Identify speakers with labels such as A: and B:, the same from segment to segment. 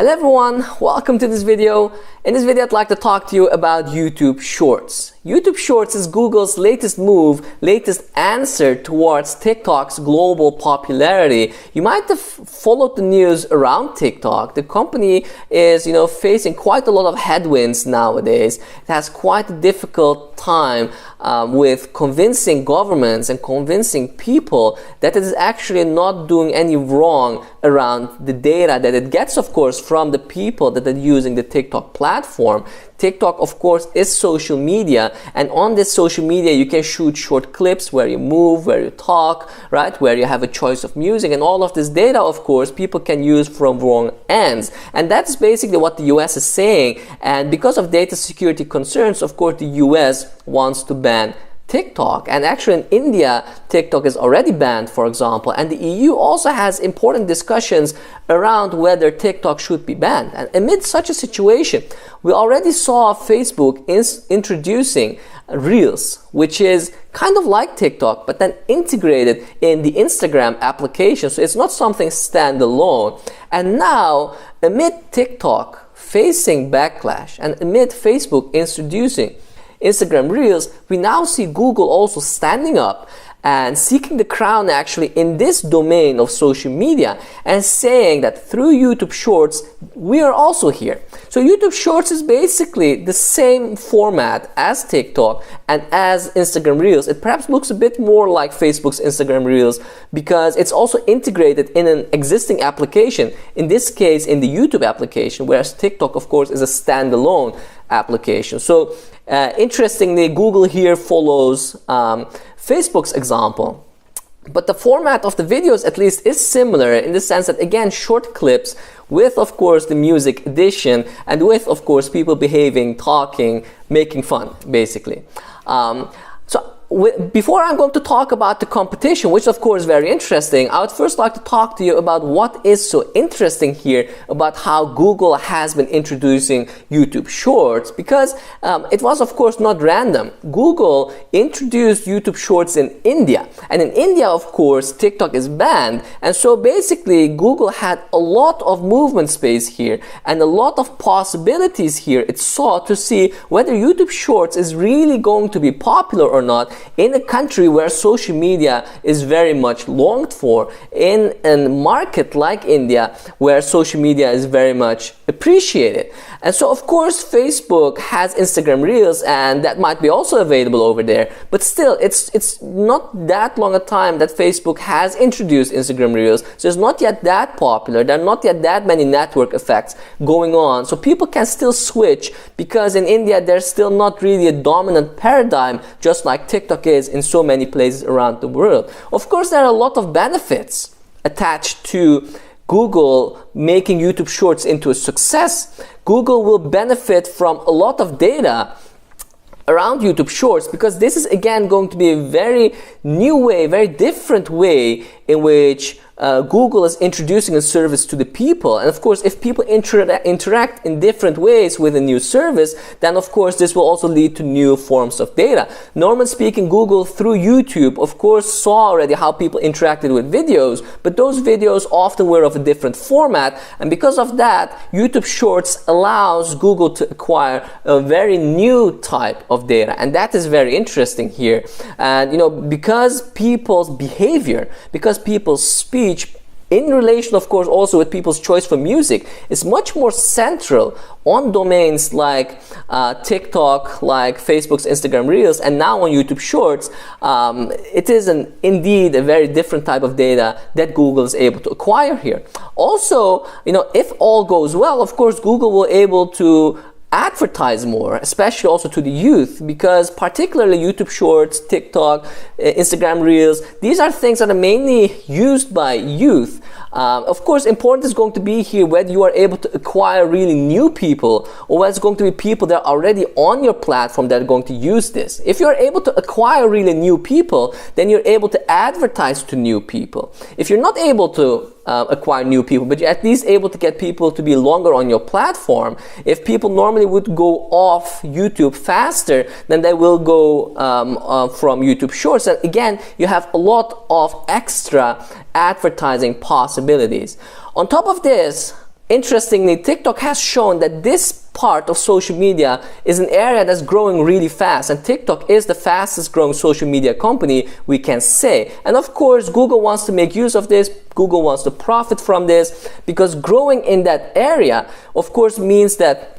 A: Hello everyone, welcome to this video. In this video I'd like to talk to you about YouTube Shorts. YouTube Shorts is Google's latest move, latest answer towards TikTok's global popularity. You might have followed the news around TikTok. The company is, facing quite a lot of headwinds nowadays. It has quite a difficult time with convincing governments and convincing people that it is actually not doing any wrong around the data that it gets, of course, from the people that are using the TikTok platform. TikTok, of course, is social media, and on this social media you can shoot short clips where you move, where you talk, right, where you have a choice of music, and all of this data, of course, people can use from wrong ends. And that's basically what the US is saying, and because of data security concerns, of course, the US wants to ban TikTok. And actually in India, TikTok is already banned, for example, and the EU also has important discussions around whether TikTok should be banned. And amid such a situation, we already saw Facebook introducing Reels, which is kind of like TikTok, but then integrated in the Instagram application, so it's not something standalone. And now, amid TikTok facing backlash and amid Facebook introducing Instagram Reels, we now see Google also standing up and seeking the crown actually in this domain of social media and saying that through YouTube Shorts, we are also here. So YouTube Shorts is basically the same format as TikTok and as Instagram Reels. It perhaps looks a bit more like Facebook's Instagram Reels because it's also integrated in an existing application, in this case in the YouTube application, whereas TikTok, of course, is a standalone application. So interestingly, Google here follows Facebook's example. But the format of the videos at least is similar in the sense that, again, short clips with, of course, the music addition and with, of course, people behaving, talking, making fun, basically. Before I'm going to talk about the competition, which of course is very interesting, I would first like to talk to you about what is so interesting here about how Google has been introducing YouTube Shorts, because it was of course not random. Google introduced YouTube Shorts in India, and in India, of course, TikTok is banned, and so basically Google had a lot of movement space here and a lot of possibilities here it saw to see whether YouTube Shorts is really going to be popular or not in a country where social media is very much longed for, in a market like India where social media is very much appreciated. And so of course Facebook has Instagram Reels, and that might be also available over there, but still it's not that long a time that Facebook has introduced Instagram Reels, so it's not yet that popular. There are not yet that many network effects going on, so people can still switch because in India there's still not really a dominant paradigm just like TikTok is in so many places around the world. Of course, there are a lot of benefits attached to Google making YouTube Shorts into a success. Google will benefit from a lot of data around YouTube Shorts because this is again going to be a very new way, very different way in which Google is introducing a service to the people. And of course, if people interact in different ways with a new service, then of course this will also lead to new forms of data. Normally speaking, Google through YouTube of course saw already how people interacted with videos, but those videos often were of a different format, and because of that, YouTube Shorts allows Google to acquire a very new type of data, and that is very interesting here. And because people's behavior, because people's speech in relation, of course, also with people's choice for music is much more central on domains like TikTok, like Facebook's Instagram Reels, and now on YouTube Shorts. It is indeed a very different type of data that Google is able to acquire here. Also, if all goes well, of course, Google will be able to advertise more, especially also to the youth, because particularly YouTube Shorts, TikTok, Instagram Reels, these are things that are mainly used by youth. Of course, important is going to be here whether you are able to acquire really new people or whether it's going to be people that are already on your platform that are going to use this. If you're able to acquire really new people, then you're able to advertise to new people. If you're not able to acquire new people, but you're at least able to get people to be longer on your platform, if people normally would go off YouTube faster, then they will go from YouTube Shorts. And again, you have a lot of extra advertising possibilities. On top of this, interestingly, TikTok has shown that this part of social media is an area that's growing really fast, and TikTok is the fastest growing social media company, we can say. And of course, Google wants to make use of this. Google wants to profit from this, because growing in that area, of course, means that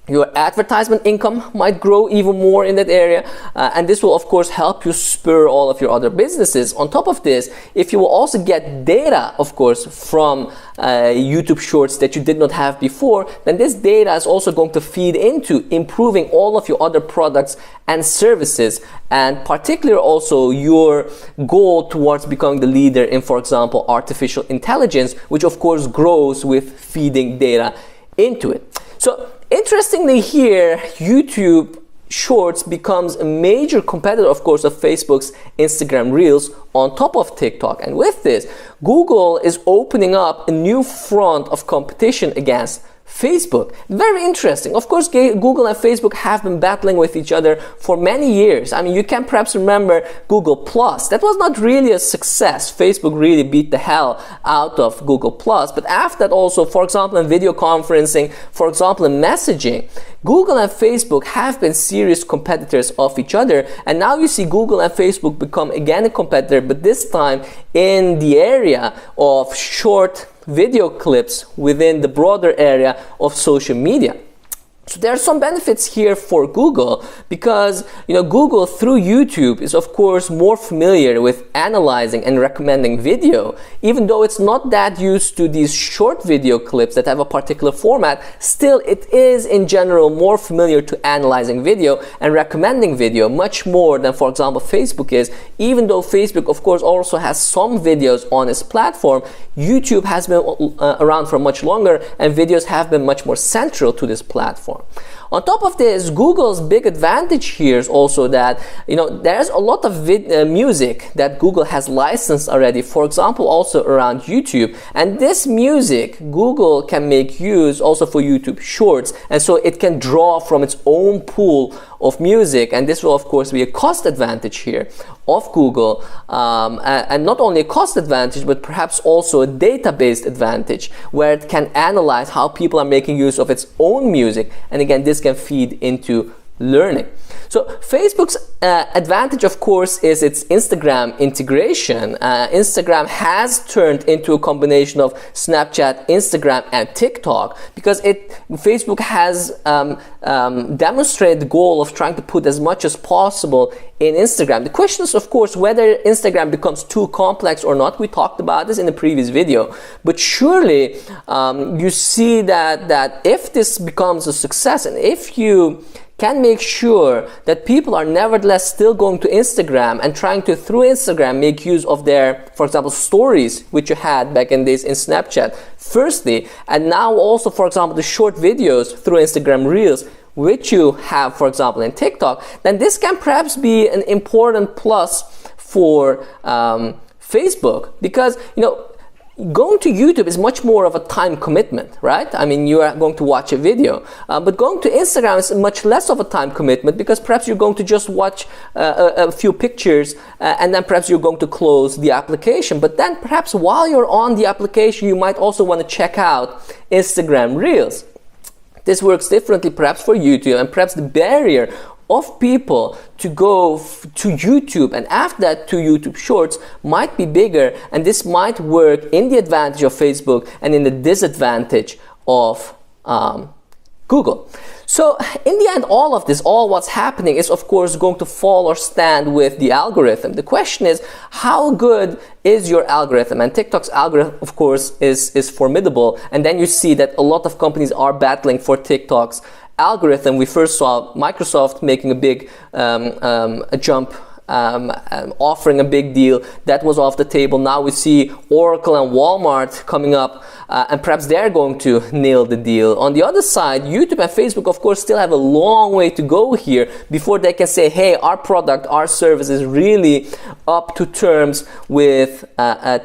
A: your advertisement income might grow even more in that area, and this will of course help you spur all of your other businesses. On top of this, if you will also get data, of course, from YouTube Shorts that you did not have before, then this data is also going to feed into improving all of your other products and services, and particularly also your goal towards becoming the leader in, for example, artificial intelligence, which of course grows with feeding data into it. So interestingly here, YouTube Shorts becomes a major competitor, of course, of Facebook's Instagram Reels on top of TikTok. And with this, Google is opening up a new front of competition against Facebook. Very interesting. Of course, Google and Facebook have been battling with each other for many years. I mean, you can perhaps remember Google Plus. That was not really a success. Facebook really beat the hell out of Google Plus. But after that also, for example, in video conferencing, for example, in messaging, Google and Facebook have been serious competitors of each other. And now you see Google and Facebook become again a competitor, but this time in the area of short video clips within the broader area of social media. So there are some benefits here for Google, because Google through YouTube is of course more familiar with analyzing and recommending video. Even though it's not that used to these short video clips that have a particular format, still it is in general more familiar to analyzing video and recommending video, much more than, for example, Facebook is. Even though Facebook of course also has some videos on its platform, YouTube has been around for much longer, and videos have been much more central to this platform. On top of this, Google's big advantage here is also that there's a lot of music that Google has licensed already, for example, also around YouTube, and this music Google can make use also for YouTube Shorts, and so it can draw from its own pool of music, and this will of course be a cost advantage here of Google, and not only a cost advantage, but perhaps also a database advantage, where it can analyze how people are making use of its own music, and again this can feed into learning. So Facebook's advantage, of course, is its Instagram integration. Instagram has turned into a combination of Snapchat, Instagram, and TikTok, because Facebook has demonstrated the goal of trying to put as much as possible in Instagram. The question is, of course, whether Instagram becomes too complex or not. We talked about this in the previous video, but surely you see that if this becomes a success, and if you can make sure that people are nevertheless still going to Instagram and trying to, through Instagram, make use of their, for example, stories, which you had back in days in Snapchat, firstly, and now also, for example, the short videos through Instagram Reels, which you have, for example, in TikTok, then this can perhaps be an important plus for Facebook, because, going to YouTube is much more of a time commitment, right? I mean, you are going to watch a video, but going to Instagram is much less of a time commitment, because perhaps you're going to just watch a few pictures, and then perhaps you're going to close the application. But then perhaps while you're on the application, you might also want to check out Instagram Reels. This works differently perhaps for YouTube, and perhaps the barrier of people to go to YouTube and after that to YouTube Shorts might be bigger, and this might work in the advantage of Facebook and in the disadvantage of Google. So in the end, all what's happening is of course going to fall or stand with the algorithm. The question is, how good is your algorithm? And TikTok's algorithm, of course, is formidable, and then you see that a lot of companies are battling for TikTok's algorithm. We first saw Microsoft making a big a jump, offering a big deal that was off the table. Now we see Oracle and Walmart coming up, and perhaps they're going to nail the deal. On the other side, YouTube and Facebook, of course, still have a long way to go here before they can say, hey, our product, our service is really up to terms with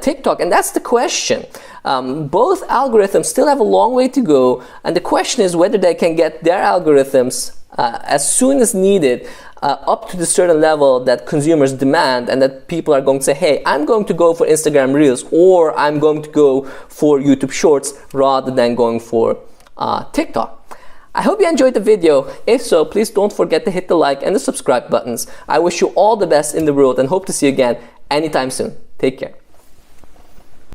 A: TikTok. And that's the question. Both algorithms still have a long way to go, and the question is whether they can get their algorithms as soon as needed up to the certain level that consumers demand, and that people are going to say, hey, I'm going to go for Instagram Reels, or I'm going to go for YouTube Shorts rather than going for TikTok. I hope you enjoyed the video. If so, please don't forget to hit the like and the subscribe buttons. I wish you all the best in the world and hope to see you again anytime soon. Take care.